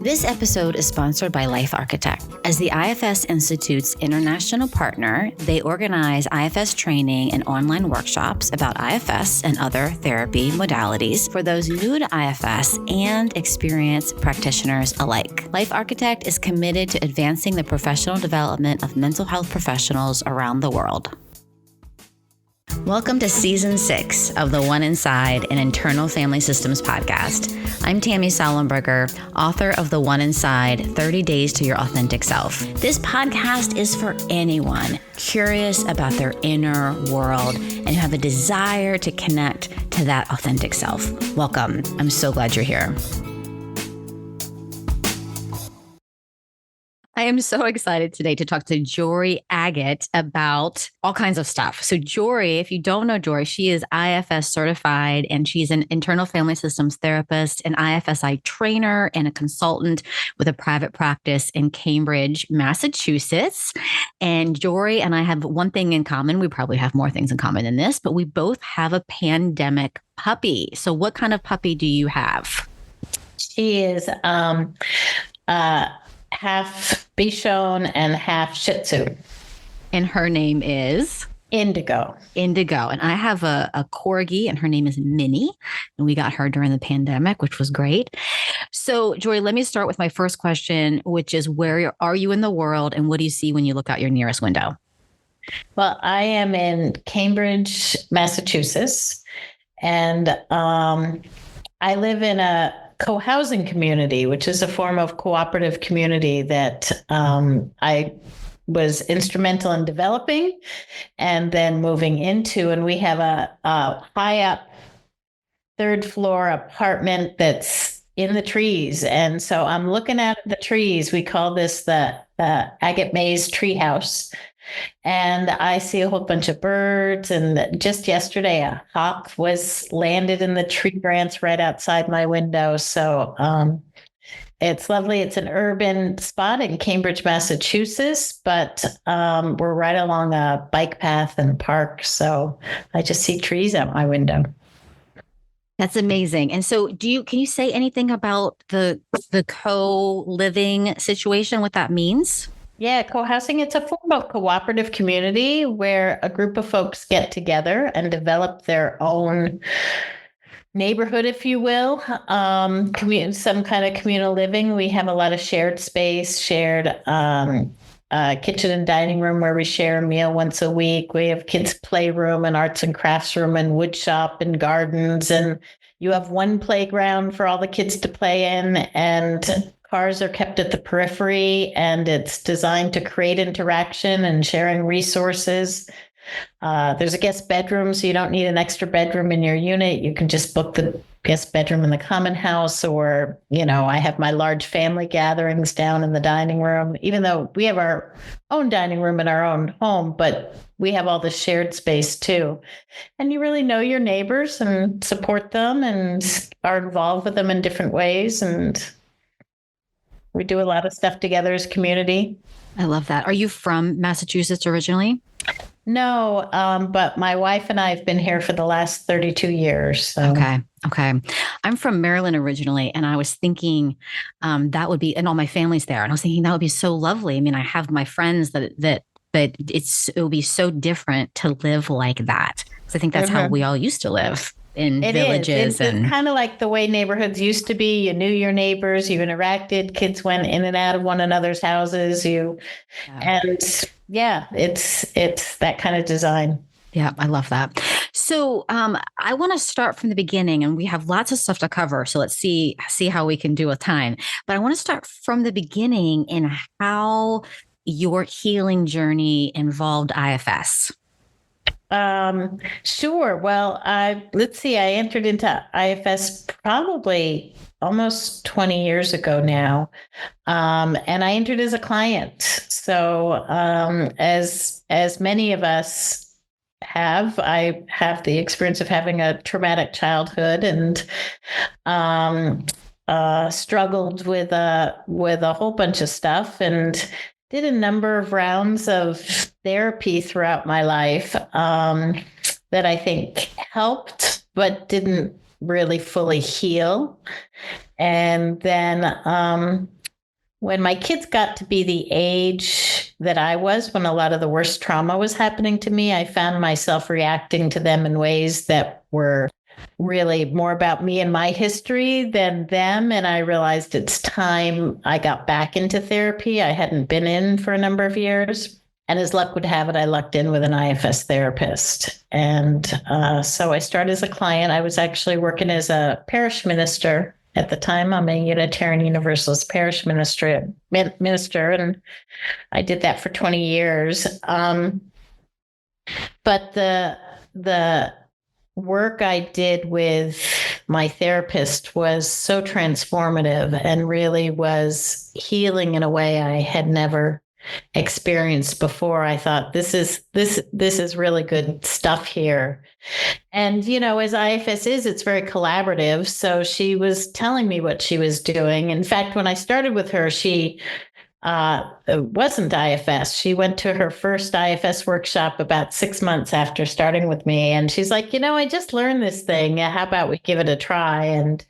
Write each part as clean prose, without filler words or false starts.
This episode is sponsored by Life Architect. As the IFS Institute's international partner, they organize IFS training and online workshops about IFS and other therapy modalities for those new to IFS and experienced practitioners alike. Life Architect is committed to advancing the professional development of mental health professionals around the world. Welcome to Season 6 of the One Inside an Internal Family Systems podcast. I'm Tammy Sollenberger, author of The One Inside 30 Days to Your Authentic Self. This podcast is for anyone curious about their inner world and who have a desire to connect to that authentic self. Welcome. I'm so glad you're here. I am so excited today to talk to Jory Agate about all kinds of stuff. So Jory, if you don't know Jory, she is IFS certified and she's an internal family systems therapist, an IFSI trainer, and a consultant with a private practice in Cambridge, Massachusetts. And Jory and I have one thing in common. We probably have more things in common than this, but we both have a pandemic puppy. So what kind of puppy do you have? She is half Bichon and half Shih Tzu. And her name is? Indigo. Indigo. And I have a corgi and her name is Minnie. And we got her during the pandemic, which was great. So Jory, let me start with my first question, which is where are you in the world and what do you see when you look out your nearest window? Well, I am in Cambridge, Massachusetts, and I live in a cohousing community, which is a form of cooperative community that I was instrumental in developing and then moving into. And we have a high up third floor apartment that's in the trees. And so I'm looking at the trees. We call this the Agate Maze Treehouse. And I see a whole bunch of birds. And just yesterday, a hawk was landed in the tree branch right outside my window. So it's lovely. It's an urban spot in Cambridge, Massachusetts, but we're right along a bike path and park. So I just see trees out my window. That's amazing. And so can you say anything about the co-living situation, what that means? Yeah, cohousing, it's a form of cooperative community where a group of folks get together and develop their own neighborhood, if you will, some kind of communal living. We have a lot of shared space, shared kitchen and dining room where we share a meal once a week. We have kids' playroom and arts and crafts room and wood shop and gardens. And you have one playground for all the kids to play in, and cars are kept at the periphery, and it's designed to create interaction and sharing resources. There's a guest bedroom, so you don't need an extra bedroom in your unit. You can just book the guest bedroom in the common house, or, I have my large family gatherings down in the dining room, even though we have our own dining room in our own home, but we have all the shared space too. And you really know your neighbors and support them and are involved with them in different ways. And we do a lot of stuff together as community. I love that. Are you from Massachusetts originally? No, but my wife and I have been here for the last 32 years. So. Okay. I'm from Maryland originally, and I was thinking that would be, and all my family's there, and I was thinking that would be so lovely. I mean, I have my friends that it will be so different to live like that. Because I think that's how we all used to live. In villages. It's kind of like the way neighborhoods used to be. You knew your neighbors, you interacted, kids went in and out of one another's houses. It's that kind of design. Yeah, I love that. So I want to start from the beginning, and we have lots of stuff to cover. So let's see how we can do with time. But I want to start from the beginning in how your healing journey involved IFS. Sure. Well, let's see, I entered into IFS probably almost 20 years ago now. And I entered as a client. So, as many of us I have the experience of having a traumatic childhood and, struggled with a whole bunch of stuff and did a number of rounds of therapy throughout my life that I think helped, but didn't really fully heal. And then when my kids got to be the age that I was, when a lot of the worst trauma was happening to me, I found myself reacting to them in ways that were really more about me and my history than them. And I realized it's time I got back into therapy. I hadn't been in for a number of years. And as luck would have it, I lucked in with an IFS therapist. And so I started as a client. I was actually working as a parish minister at the time. I'm a Unitarian Universalist parish minister, and I did that for 20 years. But the work I did with my therapist was so transformative and really was healing in a way I had never experienced before. I thought this is really good stuff here. And as IFS is, it's very collaborative. So she was telling me what she was doing. In fact, when I started with her, she wasn't IFS. She went to her first IFS workshop about 6 months after starting with me. And she's like, I just learned this thing. How about we give it a try? And,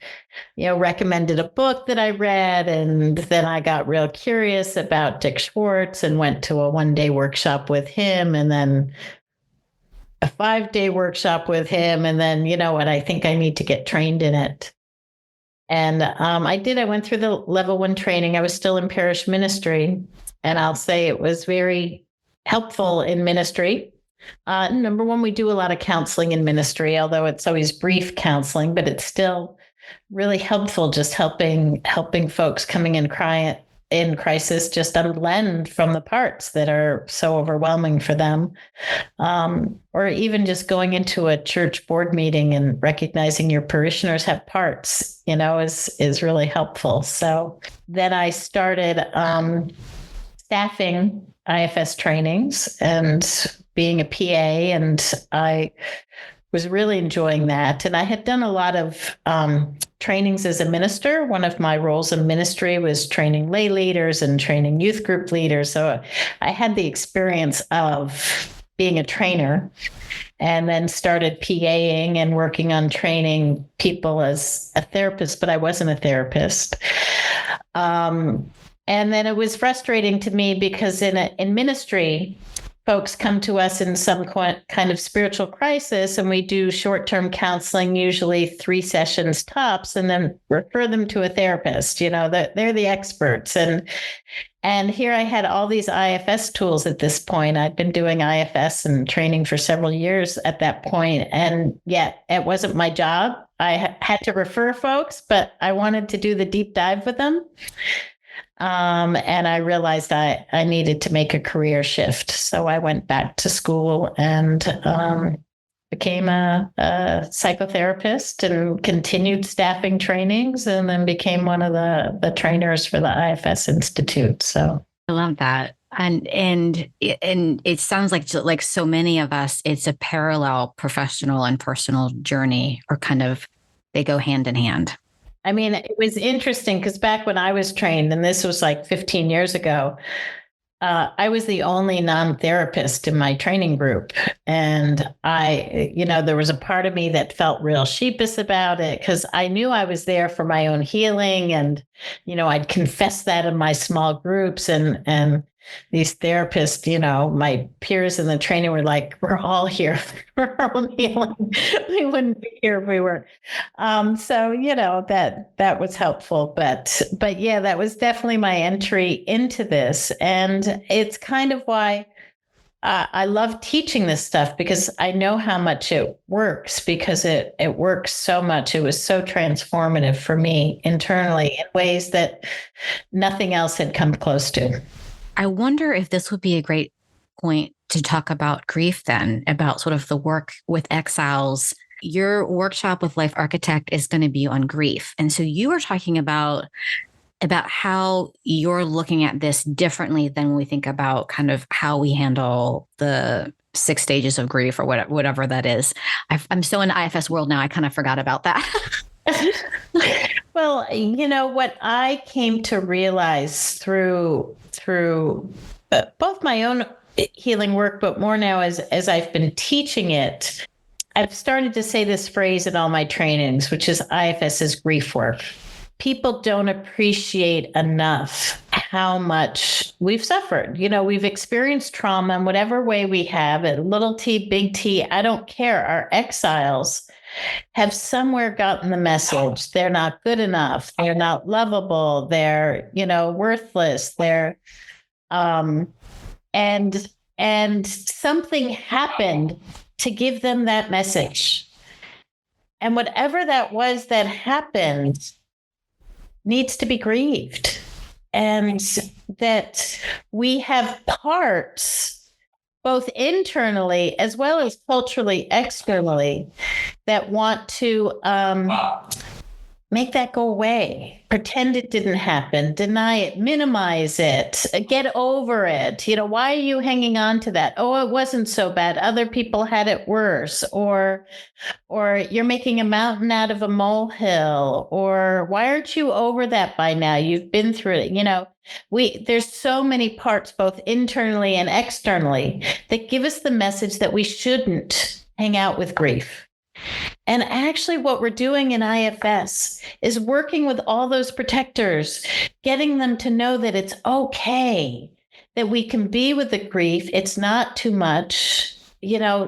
recommended a book that I read. And then I got real curious about Dick Schwartz and went to a 1-day workshop with him, and then a 5-day workshop with him. And then, what, I think I need to get trained in it. And I did. I went through the level 1 training. I was still in parish ministry. And I'll say it was very helpful in ministry. Number one, we do a lot of counseling in ministry, although it's always brief counseling, but it's still really helpful, just helping folks coming in crisis just unblend from the parts that are so overwhelming for them. Or even just going into a church board meeting and recognizing your parishioners have parts, is really helpful. So then I started staffing IFS trainings and being a PA, and I was really enjoying that. And I had done a lot of trainings as a minister. One of my roles in ministry was training lay leaders and training youth group leaders. So I had the experience of being a trainer, and then started PAing and working on training people as a therapist, but I wasn't a therapist. And then it was frustrating to me because in ministry, folks come to us in some kind of spiritual crisis, and we do short-term counseling, usually 3 sessions tops, and then refer them to a therapist. They're the experts. And here I had all these IFS tools at this point. I'd been doing IFS and training for several years at that point, and yet it wasn't my job. I had to refer folks, but I wanted to do the deep dive with them. And I realized I needed to make a career shift. So I went back to school and became a psychotherapist and continued staffing trainings, and then became one of the trainers for the IFS Institute. So I love that. And it sounds like so many of us, it's a parallel professional and personal journey, or kind of they go hand in hand. I mean, it was interesting because back when I was trained, and this was like 15 years ago, I was the only non-therapist in my training group. And there was a part of me that felt real sheepish about it because I knew I was there for my own healing. And, I'd confess that in my small groups, and these therapists, my peers in the training were like, we're all here for our own healing. We wouldn't be here if we weren't. So, that was helpful. But yeah, that was definitely my entry into this. And it's kind of why I love teaching this stuff, because I know how much it works, because it works so much. It was so transformative for me internally in ways that nothing else had come close to. I wonder if this would be a great point to talk about grief then, about sort of the work with exiles. Your workshop with Life Architect is going to be on grief. And so you were talking about how you're looking at this differently than when we think about kind of how we handle the 6 stages of grief, or whatever that is. I'm so in the IFS world now, I kind of forgot about that. Well, what I came to realize through both my own healing work, but more now as I've been teaching it, I've started to say this phrase in all my trainings, which is IFS is grief work. People don't appreciate enough how much we've suffered. We've experienced trauma in whatever way we have it, little t, big T, I don't care. Our exiles have somewhere gotten the message. They're not good enough. They're not lovable. They're, worthless. They're, and something happened to give them that message. And whatever that was that happened needs to be grieved. And that we have parts, both internally as well as culturally, externally, that want to make that go away, pretend it didn't happen, deny it, minimize it, get over it. Why are you hanging on to that? Oh, it wasn't so bad. Other people had it worse. Or you're making a mountain out of a molehill. Or why aren't you over that by now? You've been through it. There's so many parts, both internally and externally, that give us the message that we shouldn't hang out with grief. And actually what we're doing in IFS is working with all those protectors, getting them to know that it's okay, that we can be with the grief. It's not too much.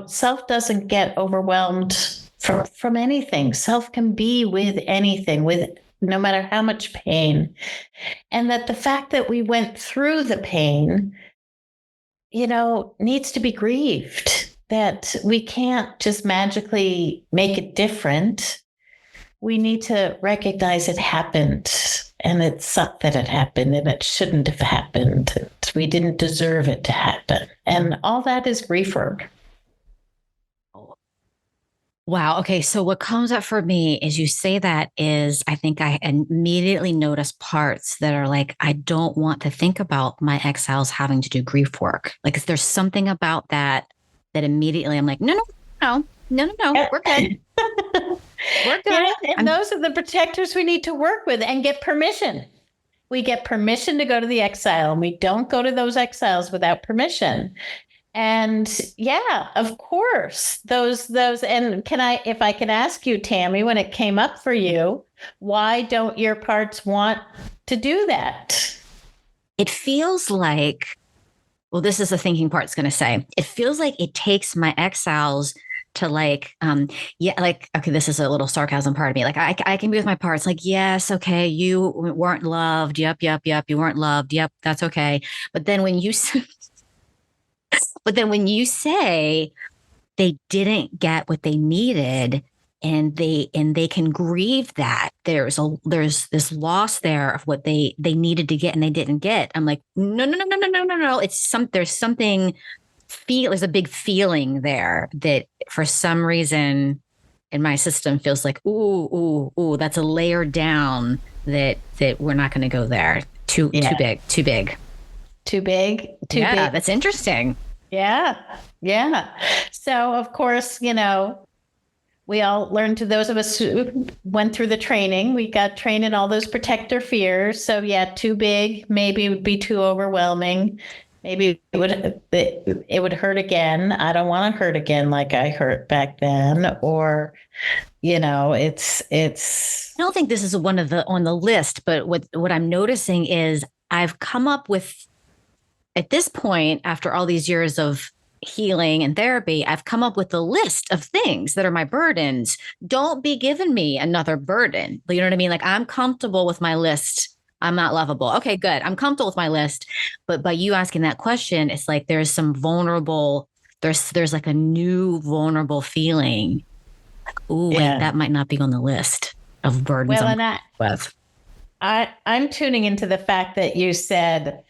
Self doesn't get overwhelmed from anything. Self can be with anything, with no matter how much pain. And that the fact that we went through the pain, needs to be grieved. That we can't just magically make it different. We need to recognize it happened, and it sucked that it happened, and it shouldn't have happened. We didn't deserve it to happen. And all that is grief work. Wow. Okay. So what comes up for me is you say that is, I think I immediately notice parts that are like, I don't want to think about my exiles having to do grief work. Like, if there's something about that immediately I'm like, no, we're good. We're good. Yeah, and those are the protectors we need to work with and get permission. We get permission to go to the exile, and we don't go to those exiles without permission. And yeah, of course, those, and if I can ask you, Tammy, when it came up for you, why don't your parts want to do that? It feels like, well, this is the thinking part's going to say, it feels like it takes my exiles to okay, this is a little sarcasm part of me. Like I can be with my parts like, yes, okay, you weren't loved. Yep. You weren't loved. Yep. That's okay. But then when you say they didn't get what they needed, and they can grieve that there's this loss there of what they needed to get and they didn't get. I'm like, no. There's something there's a big feeling there that for some reason in my system feels like, ooh, that's a layer down that we're not going to go there. Too big. Yeah, that's interesting. Yeah. So of course, we all learned, to those of us who went through the training, we got trained in all those protector fears. So yeah, too big, maybe it would be too overwhelming. Maybe it would hurt again. I don't want to hurt again like I hurt back then. Or, it's. I don't think this is on the list, but what I'm noticing is I've come up with, at this point, after all these years of healing and therapy, I've come up with a list of things that are my burdens. Don't be giving me another burden. You know what I mean? Like, I'm comfortable with my list. I'm not lovable. Okay, good. I'm comfortable with my list. But by you asking that question, it's like there's some vulnerable, there's like a new vulnerable feeling. Like, ooh, wait, that might not be on the list of burdens. I'm tuning into the fact that you said,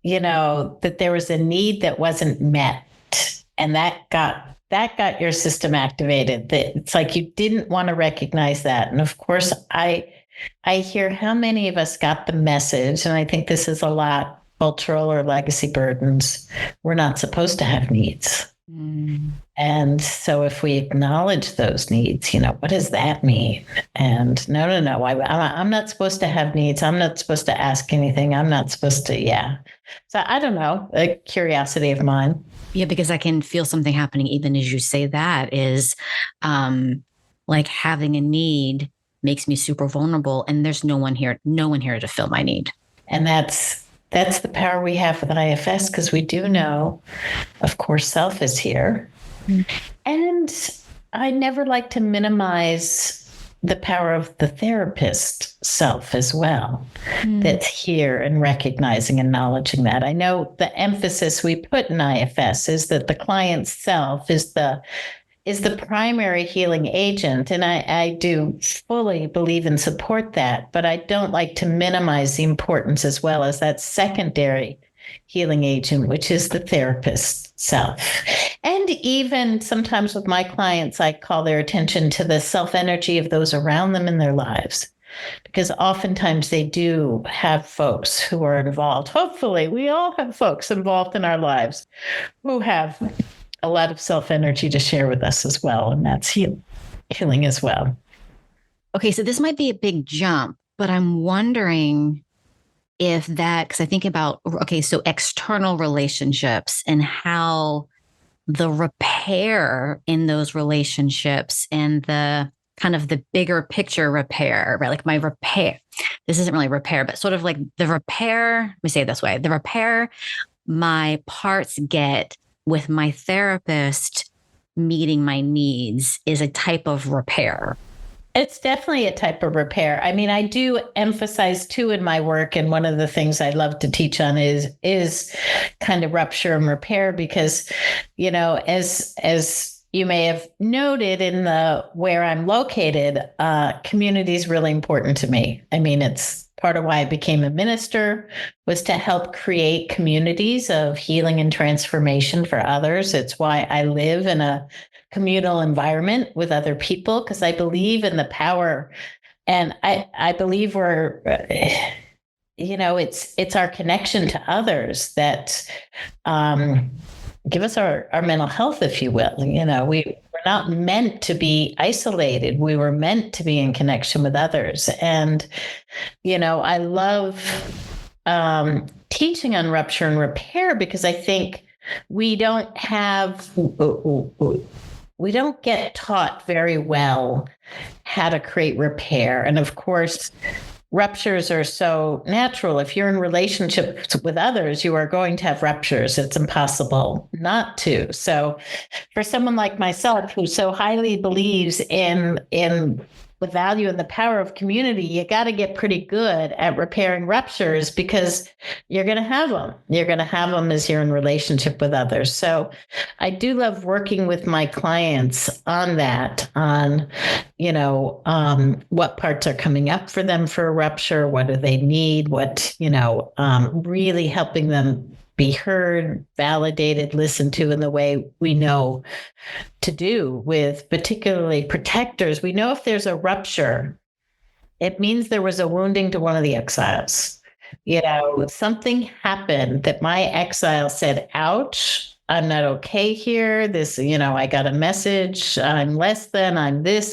that there was a need that wasn't met, and that got your system activated. That it's like you didn't want to recognize that. And of course, I hear how many of us got the message, and I think this is a lot, cultural or legacy burdens. We're not supposed to have needs. And so if we acknowledge those needs, what does that mean? And no, I'm not supposed to have needs. I'm not supposed to ask anything. I'm not supposed to, yeah. So I don't know, a curiosity of mine. Yeah, because I can feel something happening even as you say that is like having a need makes me super vulnerable and there's no one here to fill my need. And that's the power we have with IFS, because we do know, of course, self is here. And I never like to minimize the power of the therapist self as well, that's here and recognizing and acknowledging that. I know the emphasis we put in IFS is that the client's self is the primary healing agent. And I do fully believe and support that, but I don't like to minimize the importance as well as that secondary healing agent, which is the therapist self. And even sometimes with my clients, I call their attention to the self energy of those around them in their lives, because oftentimes they do have folks who are involved. Hopefully, we all have folks involved in our lives who have a lot of self energy to share with us as well. And that's healing as well. Okay, so this might be a big jump, but I'm wondering if that, because I think about, okay, so external relationships and how the repair in those relationships and the kind of the bigger picture repair, right? Like my repair, this isn't really repair, but sort of like the repair, let me say it this way, the repair my parts get with my therapist meeting my needs is a type of repair. It's definitely a type of repair. I mean, I do emphasize too in my work, and one of the things I love to teach on is kind of rupture and repair, because, as you may have noted in the where I'm located, community is really important to me. I mean, it's part of why I became a minister, was to help create communities of healing and transformation for others. It's why I live in a communal environment with other people, because I believe in the power, and I believe we're it's our connection to others that give us our mental health, if you will. We're not meant to be isolated. We were meant to be in connection with others. And I love teaching on rupture and repair, because I think we don't get taught very well how to create repair. And of course, ruptures are so natural. If you're in relationships with others, you are going to have ruptures. It's impossible not to. So for someone like myself, who so highly believes in the value and the power of community, you got to get pretty good at repairing ruptures, because you're going to have them. You're going to have them as you're in relationship with others. So I do love working with my clients on that, on, what parts are coming up for them for a rupture, what do they need, really helping them be heard, validated, listened to in the way we know to do with particularly protectors. We know if there's a rupture, it means there was a wounding to one of the exiles. Something happened that my exile said, ouch, I'm not okay here. This, I got a message. I'm less than, I'm this.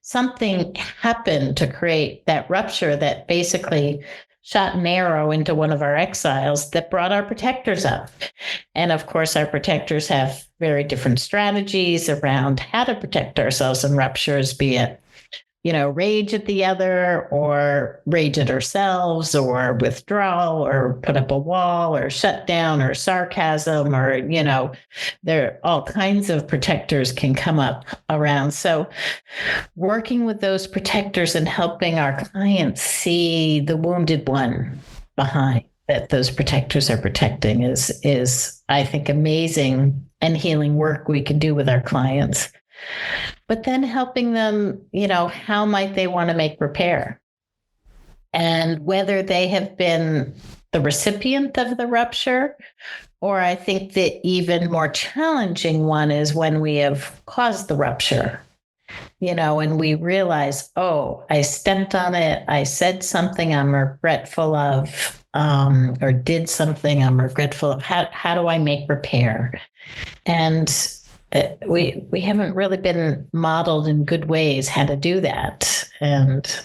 Something happened to create that rupture that basically shot an arrow into one of our exiles that brought our protectors up. And of course, our protectors have very different strategies around how to protect ourselves in ruptures, be it, rage at the other, or rage at ourselves, or withdrawal, or put up a wall, or shut down, or sarcasm, or, there are all kinds of protectors can come up around. So working with those protectors and helping our clients see the wounded one behind that those protectors are protecting is, I think, amazing and healing work we can do with our clients. But then helping them, how might they want to make repair? And whether they have been the recipient of the rupture, or I think the even more challenging one is when we have caused the rupture, and we realize, oh, I stepped on it, I said something I'm regretful of, or did something I'm regretful of. How do I make repair? And we haven't really been modeled in good ways how to do that. And,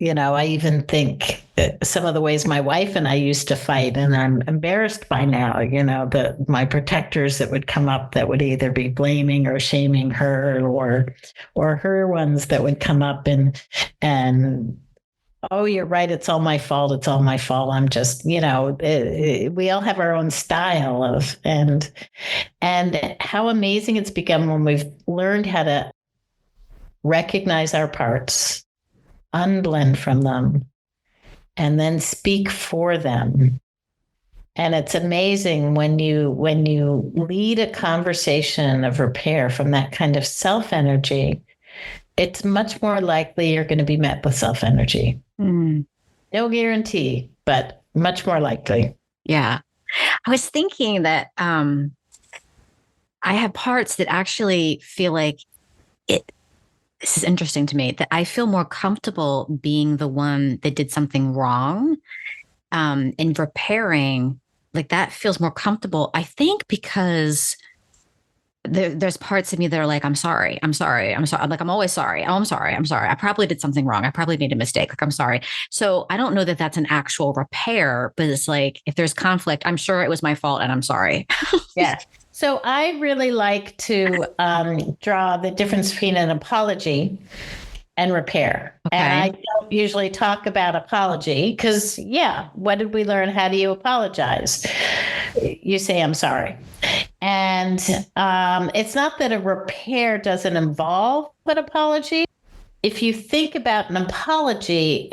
I even think some of the ways my wife and I used to fight, and I'm embarrassed by now, my protectors that would come up that would either be blaming or shaming her, or her ones that would come up and oh, you're right. It's all my fault. It's all my fault. I'm just, we all have our own style and how amazing it's become when we've learned how to recognize our parts, unblend from them, and then speak for them. And it's amazing when you lead a conversation of repair from that kind of self energy, it's much more likely you're going to be met with self energy. No guarantee, but much more likely. Yeah. I was thinking that I have parts that actually feel like this is interesting to me, that I feel more comfortable being the one that did something wrong and repairing. Like that feels more comfortable, I think, because there's parts of me that are like, I'm sorry. I'm like, I'm always sorry. Oh, I'm sorry. I probably did something wrong. I probably made a mistake. Like, I'm sorry. So I don't know that that's an actual repair, but it's like, if there's conflict, I'm sure it was my fault and I'm sorry. Yeah. So I really like to draw the difference between an apology and repair. Okay. And I don't usually talk about apology because, what did we learn? How do you apologize? You say, I'm sorry. And it's not that a repair doesn't involve an apology. If you think about an apology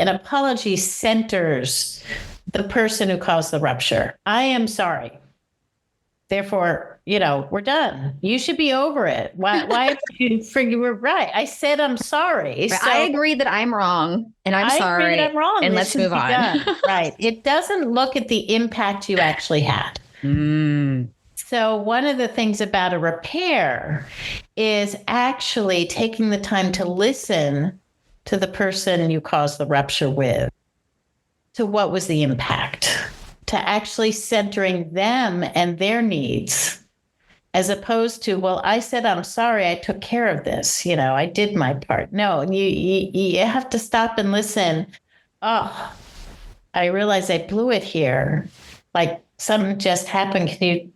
centers the person who caused the rupture. I am sorry. Therefore, we're done. You should be over it. Why you were right. I said I'm sorry. So I agree that I'm wrong and I'm sorry. I agree that I'm wrong. And let's move on. Right. It doesn't look at the impact you actually had. So one of the things about a repair is actually taking the time to listen to the person you caused the rupture with, to what was the impact, to actually centering them and their needs, as opposed to, well, I said, I'm sorry, I took care of this. I did my part. No, you have to stop and listen. Oh, I realize I blew it here. Like something just happened. Can you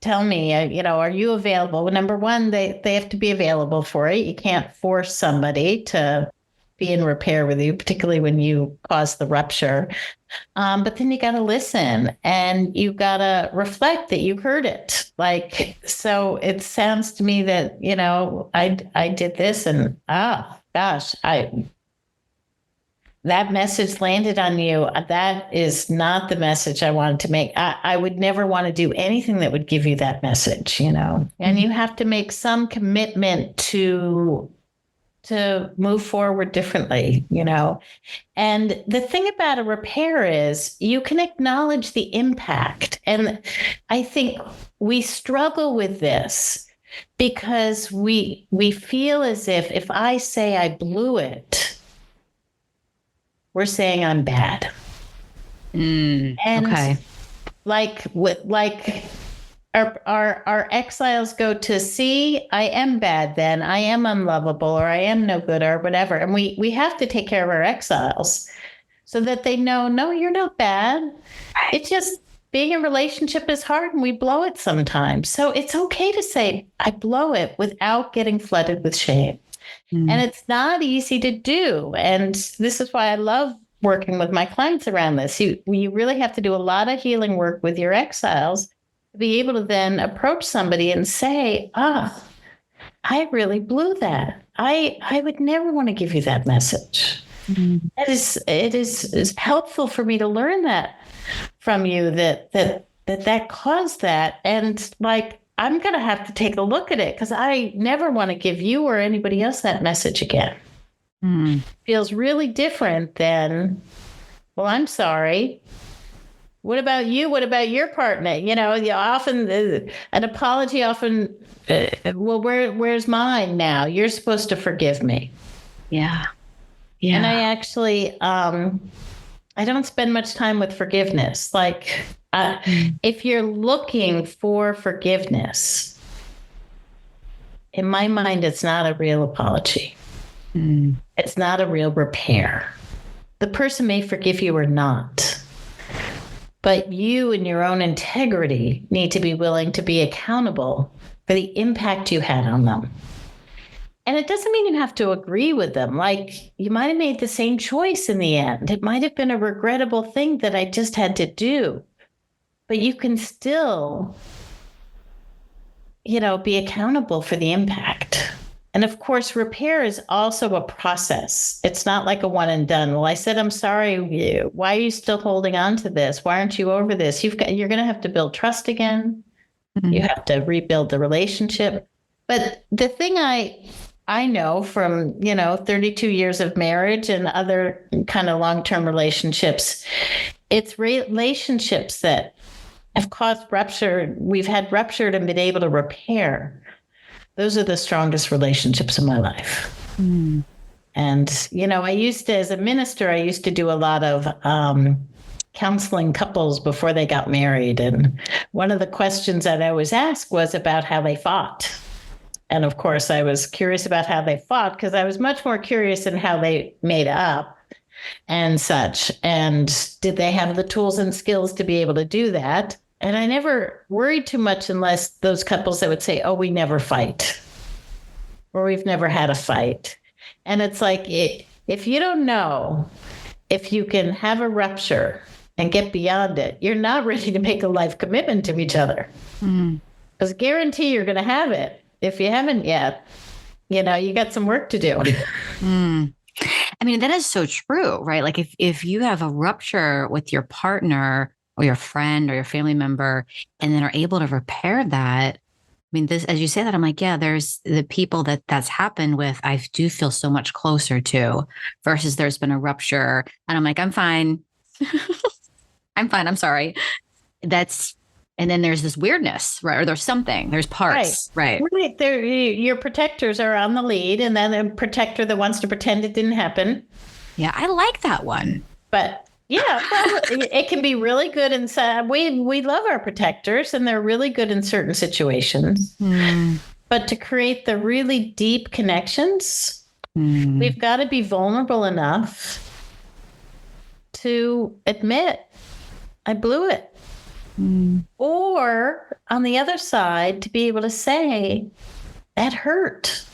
tell me, are you available? Well, number one, they have to be available for it. You can't force somebody to be in repair with you, particularly when you cause the rupture. But then you got to listen and you got to reflect that you heard it. Like, so it sounds to me that, I did this and, gosh, that message landed on you. That is not the message I wanted to make. I would never want to do anything that would give you that message, and you have to make some commitment to move forward differently, And the thing about a repair is you can acknowledge the impact. And I think we struggle with this because we feel as if I say I blew it, we're saying I'm bad. And okay. like our exiles go to see, I am bad then, I am unlovable, or I am no good, or whatever. And we have to take care of our exiles so that they know, no, you're not bad. It's just being in a relationship is hard and we blow it sometimes. So it's okay to say, I blow it without getting flooded with shame. And it's not easy to do. And this is why I love working with my clients around this. You really have to do a lot of healing work with your exiles to be able to then approach somebody and say, I really blew that. I would never want to give you that message. It is helpful for me to learn that from you that caused that. And like, I'm going to have to take a look at it because I never want to give you or anybody else that message again. Feels really different than, well, I'm sorry. What about you? What about your partner? Often an apology often, well, where's mine now? You're supposed to forgive me. Yeah. Yeah. And I actually, I don't spend much time with forgiveness. Like, If you're looking for forgiveness, in my mind, it's not a real apology. It's not a real repair. The person may forgive you or not, but you and your own integrity need to be willing to be accountable for the impact you had on them. And it doesn't mean you have to agree with them. Like, you might have made the same choice in the end. It might have been a regrettable thing that I just had to do, but you can still, be accountable for the impact. And of course, repair is also a process. It's not like a one and done. Well, I said, I'm sorry. Why are you still holding on to this? Why aren't you over this? You're going to have to build trust again. You have to rebuild the relationship. But the thing I know from, 32 years of marriage and other kind of long-term relationships, it's relationships that have caused rupture. We've had ruptured and been able to repair. Those are the strongest relationships in my life. And, as a minister, I used to do a lot of counseling couples before they got married. And one of the questions that I always asked was about how they fought. And of course, I was curious about how they fought because I was much more curious in how they made up and such. And did they have the tools and skills to be able to do that? And I never worried too much unless those couples that would say, oh, we never fight, or we've never had a fight. And it's like, if you don't know if you can have a rupture and get beyond it, you're not ready to make a life commitment to each other. Because guarantee you're going to have it. If you haven't yet, you got some work to do. I mean, that is so true, right? Like if you have a rupture with your partner or your friend or your family member, and then are able to repair that. I mean, this, as you say that, I'm like, yeah, there's the people that's happened with, I do feel so much closer to, versus there's been a rupture. And I'm like, I'm fine. I'm fine. I'm sorry. And then there's this weirdness, right? Or there's parts, right? Your protectors are on the lead, and then a protector that wants to pretend it didn't happen. Yeah, I like that one. But yeah, it can be really good inside. We love our protectors, and they're really good in certain situations. But to create the really deep connections, we've got to be vulnerable enough to admit, I blew it. Or on the other side, to be able to say, that hurt.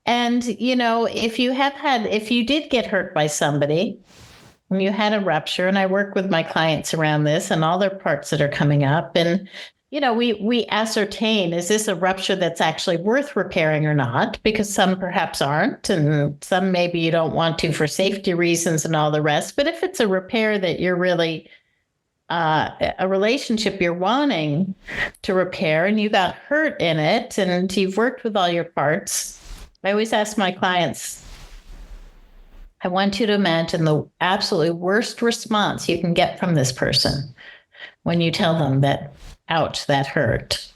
And, if you did get hurt by somebody, and you had a rupture, and I work with my clients around this and all their parts that are coming up. And, we ascertain, is this a rupture that's actually worth repairing or not? Because some perhaps aren't, and some maybe you don't want to for safety reasons and all the rest. But if it's a repair that you're really a relationship you're wanting to repair and you got hurt in it and you've worked with all your parts, I always ask my clients, I want you to imagine the absolutely worst response you can get from this person when you tell them that, ouch, that hurt.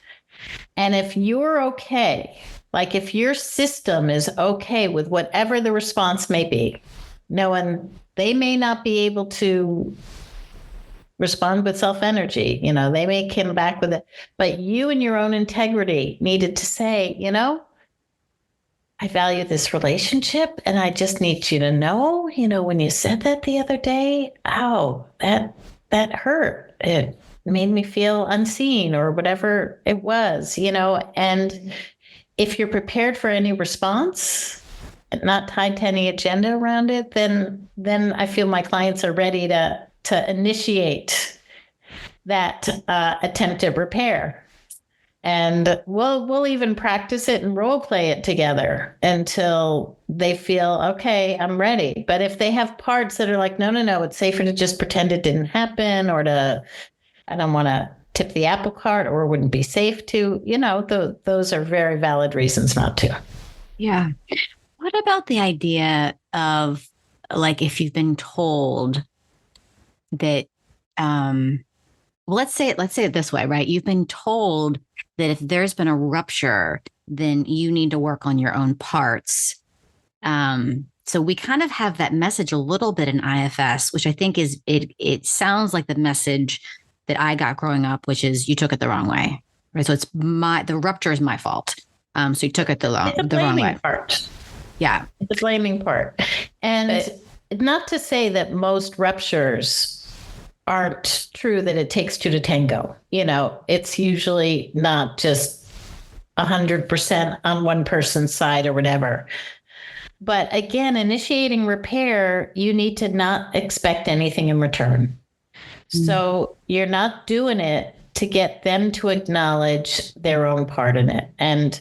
And if you're okay, like if your system is okay with whatever the response may be, knowing they may not be able to respond with self-energy, they may come back with it, but you and your own integrity needed to say, I value this relationship, and I just need you to know, when you said that the other day, that hurt. It made me feel unseen or whatever it was, and if you're prepared for any response, not tied to any agenda around it, then I feel my clients are ready to initiate that attempted repair. And we'll even practice it and role play it together until they feel, okay, I'm ready. But if they have parts that are like, no, it's safer to just pretend it didn't happen, or I don't want to tip the apple cart, or wouldn't be safe to, those are very valid reasons not to. Yeah. What about the idea of, like, if you've been told that, let's say it this way, right? You've been told that if there's been a rupture, then you need to work on your own parts. So we kind of have that message a little bit in IFS, which I think is it sounds like the message that I got growing up, which is you took it the wrong way. Right. So the rupture is my fault. So you took it the wrong way. Part. Yeah. The blaming part. And not to say that most ruptures aren't true, that it takes two to tango. It's usually not just 100% on one person's side or whatever. But again, initiating repair, you need to not expect anything in return. So you're not doing it to get them to acknowledge their own part in it. And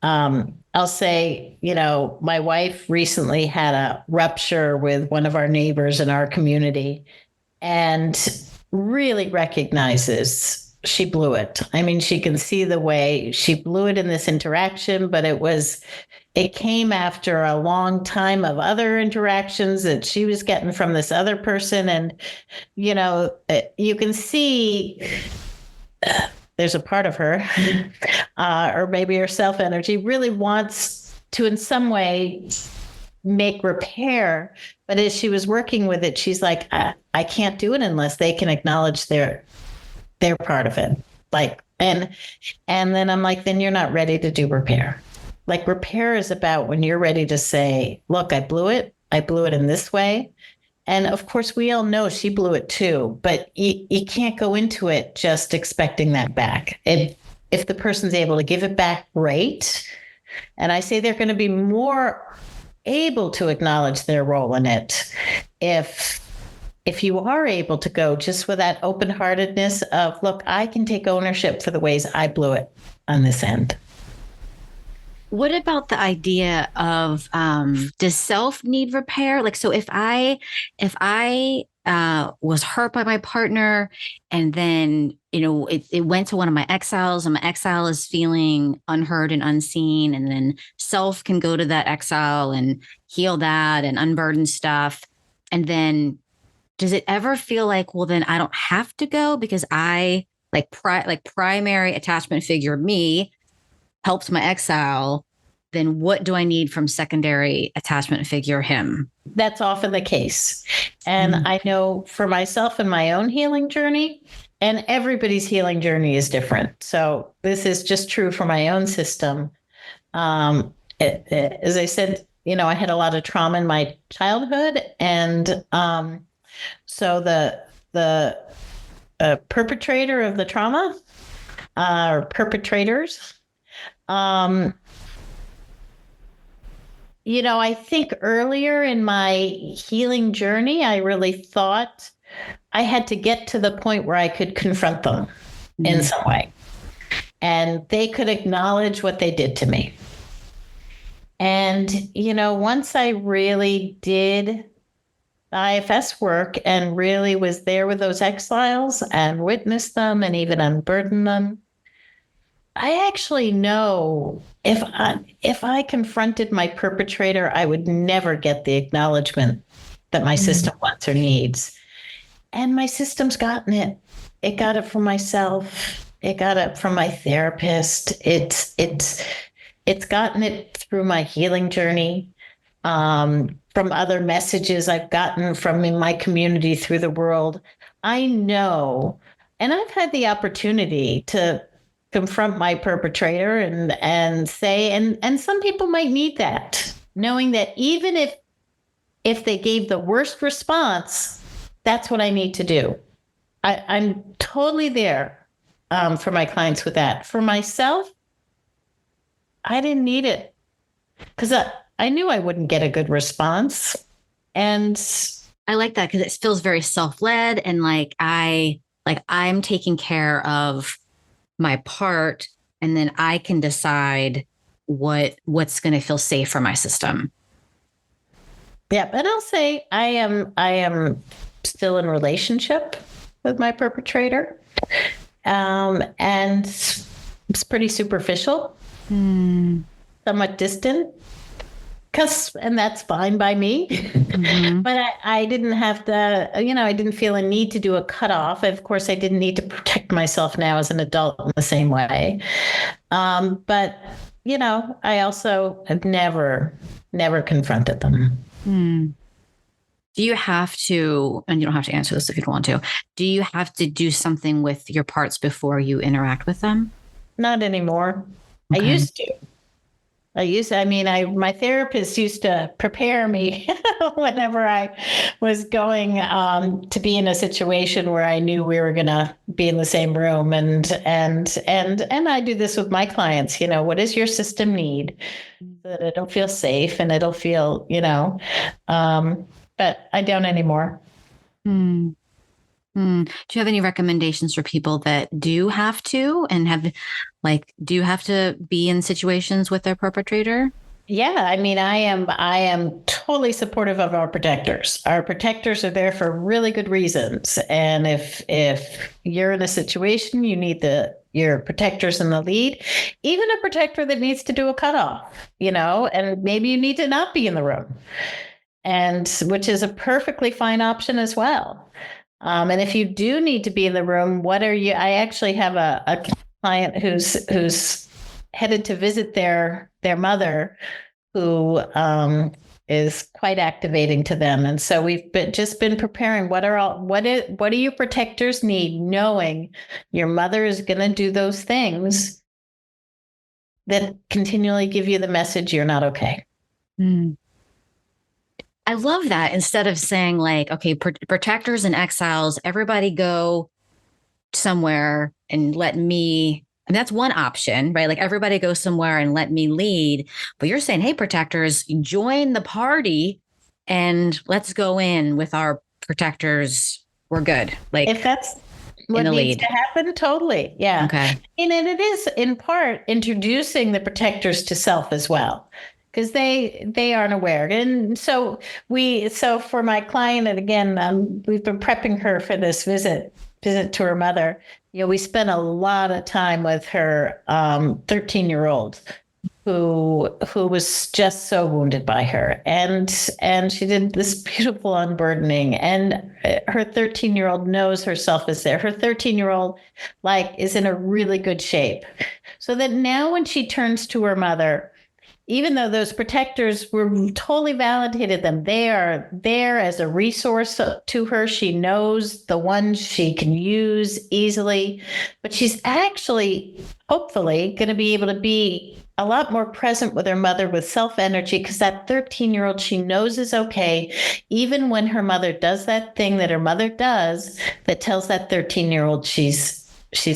I'll say, my wife recently had a rupture with one of our neighbors in our community and really recognizes she blew it. I mean, she can see the way she blew it in this interaction, but it came after a long time of other interactions that she was getting from this other person. And, you can see there's a part of her, or maybe her self energy really wants to in some way make repair. But as she was working with it, she's like, I can't do it unless they can acknowledge their part of it. And then I'm like, then you're not ready to do repair. Repair is about when you're ready to say, look, I blew it in this way. And of course, we all know she blew it too, but you can't go into it just expecting that back. If the person's able to give it back, great. And I say they're going to be more able to acknowledge their role in it if you are able to go just with that open-heartedness of, look, I can take ownership for the ways I blew it on this end. What about the idea of does self need repair? So if I was hurt by my partner and then, it went to one of my exiles and my exile is feeling unheard and unseen, and then self can go to that exile and heal that and unburden stuff. And then does it ever feel like, well, then I don't have to go because I primary attachment figure me helped my exile, then what do I need from secondary attachment figure him? That's often the case. And I know for myself and my own healing journey, and everybody's healing journey is different. So this is just true for my own system. As I said, I had a lot of trauma in my childhood. And so the perpetrator of the trauma, or perpetrators, I think earlier in my healing journey, I really thought I had to get to the point where I could confront them in some way. And they could acknowledge what they did to me. And, once I really did IFS work and really was there with those exiles and witnessed them and even unburdened them, I actually know if I confronted my perpetrator, I would never get the acknowledgement that my system wants or needs. And my system's gotten it. It got it from myself. It got it from my therapist. It's gotten it through my healing journey, from other messages I've gotten from in my community through the world. I know, and I've had the opportunity to confront my perpetrator and say, and some people might need that, knowing that even if they gave the worst response, that's what I need to do. I'm totally there for my clients with that. For myself, I didn't need it because I knew I wouldn't get a good response. And I like that because it feels very self-led and I'm taking care of my part, and then I can decide what's going to feel safe for my system. Yeah, but I'll say I am still in relationship with my perpetrator, and it's pretty superficial, somewhat distant. And that's fine by me. But I didn't have to, I didn't feel a need to do a cutoff. Of course, I didn't need to protect myself now as an adult in the same way. But, I also have never confronted them. Hmm. Do you have to, and you don't have to answer this if you don't want to, do you have to do something with your parts before you interact with them? Not anymore. I Okay. used to. My therapist used to prepare me whenever I was going to be in a situation where I knew we were going to be in the same room. And I do this with my clients. What does your system need so that it'll feel safe and it'll feel, but I don't anymore. Hmm. Hmm. Do you have any recommendations for people that do have to and have, like, do you have to be in situations with their perpetrator? Yeah, I am totally supportive of our protectors. Our protectors are there for really good reasons. And if you're in a situation you need your protectors in the lead, even a protector that needs to do a cutoff, and maybe you need to not be in the room. And which is a perfectly fine option as well. And if you do need to be in the room, I actually have a client who's headed to visit their mother, who is quite activating to them. And so we've just been preparing. What do your protectors need, knowing your mother is going to do those things that continually give you the message you're not okay. Hmm. I love that. Instead of saying like, okay, protectors and exiles, everybody go somewhere and let me, and that's one option, right? Like everybody go somewhere and let me lead. But you're saying, hey, protectors, join the party and let's go in with our protectors. We're good. Like If that's in what the needs lead. to happen, totally. Yeah. Okay. And it is in part introducing the protectors to self as well, because they aren't aware. And so for my client, and again, we've been prepping her for this visit to her mother. We spent a lot of time with her 13-year-old who was just so wounded by her, and she did this beautiful unburdening, and her 13-year-old knows herself is there. Her 13-year-old is in a really good shape, so that now when she turns to her mother, even though those protectors were totally validated them, they are there as a resource to her. She knows the ones she can use easily, but she's actually hopefully going to be able to be a lot more present with her mother with self energy, because that 13-year-old she knows is okay, even when her mother does that thing that her mother does that tells that 13-year-old she's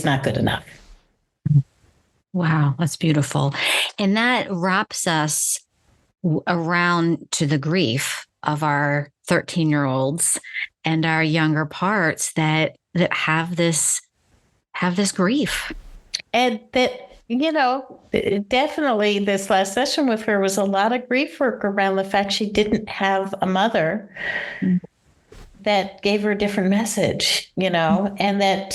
not good enough. Wow, that's beautiful. And that wraps us around to the grief of our 13-year-olds and our younger parts that have this grief. And that, definitely this last session with her was a lot of grief work around the fact she didn't have a mother that gave her a different message, and that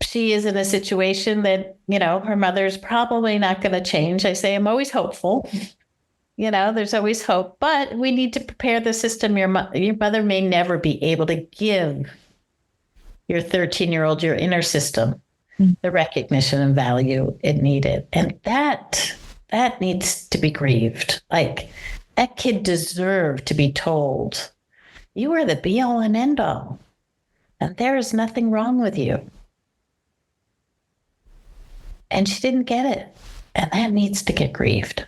she is in a situation that, her mother's probably not going to change. I say, I'm always hopeful. There's always hope, but we need to prepare the system. Your mother may never be able to give your 13-year-old, your inner system, the recognition and value it needed. And that needs to be grieved. Like, that kid deserved to be told, you are the be all and end all, and there is nothing wrong with you. And she didn't get it. And that needs to get grieved.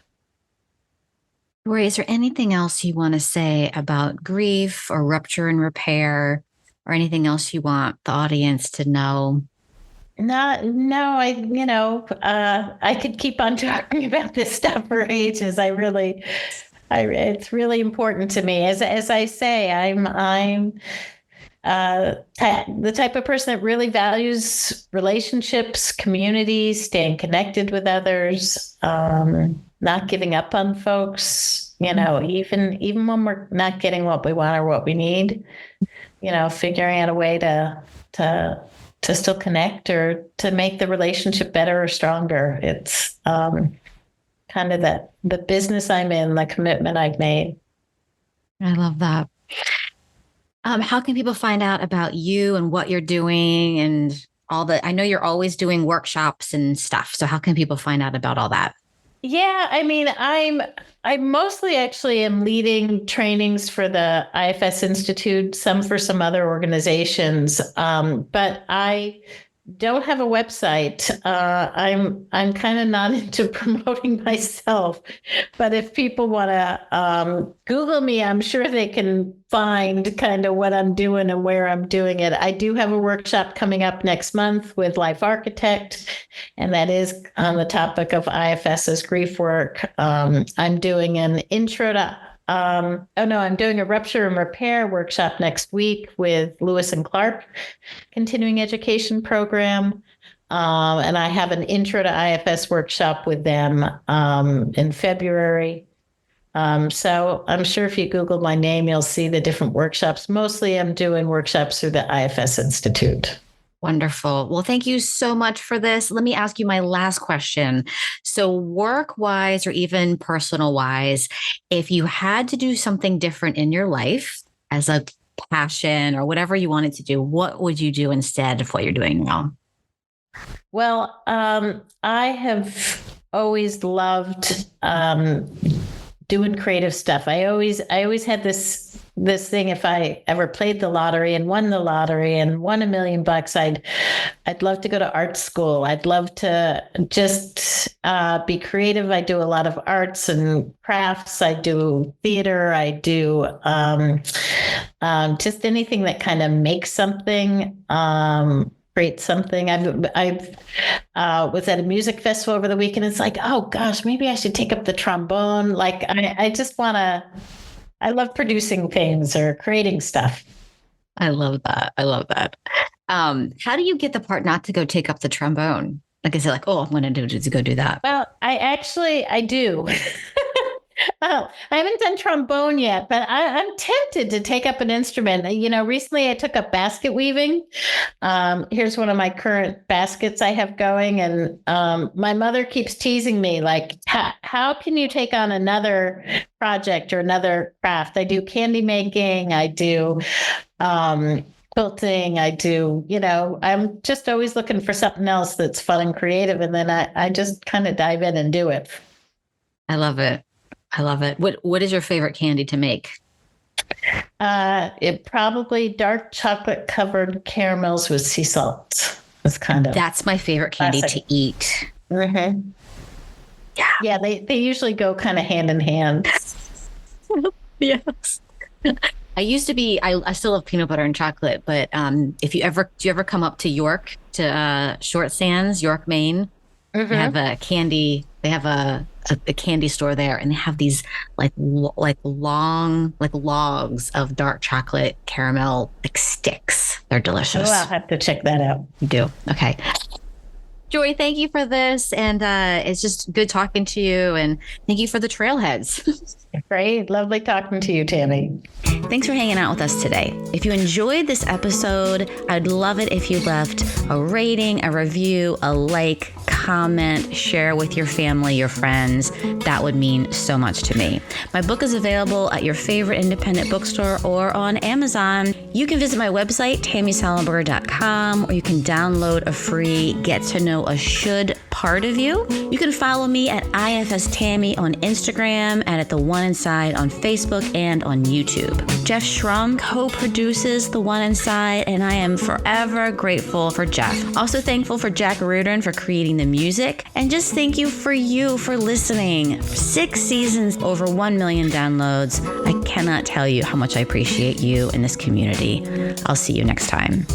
Jory, is there anything else you want to say about grief or rupture and repair, or anything else you want the audience to know? No, I could keep on talking about this stuff for ages. It's really important to me. As I say, I'm the type of person that really values relationships, communities, staying connected with others, not giving up on folks, even when we're not getting what we want or what we need, figuring out a way to still connect or to make the relationship better or stronger. It's kind of the business I'm in, the commitment I've made. I love that. How can people find out about you and what you're doing and all the, I know you're always doing workshops and stuff. So how can people find out about all that? Yeah, I mean, I mostly actually am leading trainings for the IFS Institute, some for some other organizations, but I don't have a website. I'm kind of not into promoting myself, but if people want to Google me, I'm sure they can find kind of what I'm doing and where I'm doing it. I do have a workshop coming up next month with Life Architect, and that is on the topic of IFS's grief work. I'm doing an intro to I'm doing a rupture and repair workshop next week with Lewis and Clark continuing education program. And I have an intro to IFS workshop with them in February. So I'm sure if you Google my name, you'll see the different workshops. Mostly I'm doing workshops through the IFS Institute. Wonderful. Well, thank you so much for this. Let me ask you my last question. So work-wise or even personal-wise, if you had to do something different in your life as a passion or whatever you wanted to do, what would you do instead of what you're doing now? Well, I have always loved doing creative stuff. I always had this thing. If I ever played the lottery and won the lottery and won $1 million, I'd love to go to art school. I'd love to just be creative. I do a lot of arts and crafts. I do theater. I do just anything that kind of makes something. Create something. I was at a music festival over the weekend. It's like, oh gosh, maybe I should take up the trombone. Like I just want to. I love producing things or creating stuff. I love that. I love that. How do you get the part not to go take up the trombone? Like I said, like, oh, I'm going to go do that. Well, I do. Oh, I haven't done trombone yet, but I'm tempted to take up an instrument. Recently I took up basket weaving. Here's one of my current baskets I have going. And my mother keeps teasing me, like, how can you take on another project or another craft? I do candy making. I do quilting. I do, I'm just always looking for something else that's fun and creative. And then I just kind of dive in and do it. I love it. I love it. What is your favorite candy to make? It probably dark chocolate covered caramels with sea salt. That's my favorite candy classic to eat. Mm-hmm. Yeah. They usually go kind of hand in hand. Yes. I still love peanut butter and chocolate, but do you ever come up to York, to Short Sands, York, Maine? Mm-hmm. They have a candy. They have a candy store there, and they have these like long logs of dark chocolate caramel sticks. They're delicious. Oh, I'll have to check that out. You do? Okay. Jory, thank you for this, and it's just good talking to you, and thank you for the trailheads. Great. Lovely talking to you, Tammy. Thanks for hanging out with us today. If you enjoyed this episode, I'd love it if you left a rating, a review, a like, comment, share with your family, your friends. That would mean so much to me. My book is available at your favorite independent bookstore or on Amazon. You can visit my website, tammysallenberger.com, or you can download a free Get to Know a Should part of you. You can follow me at IFS Tammy on Instagram and at The One Inside on Facebook and on YouTube. Jeff Schrum co-produces The One Inside, and I am forever grateful for Jeff. Also thankful for Jack Reardon for creating the music, and just thank you for listening. 6 seasons, over 1 million downloads. I cannot tell you how much I appreciate you in this community. I'll see you next time.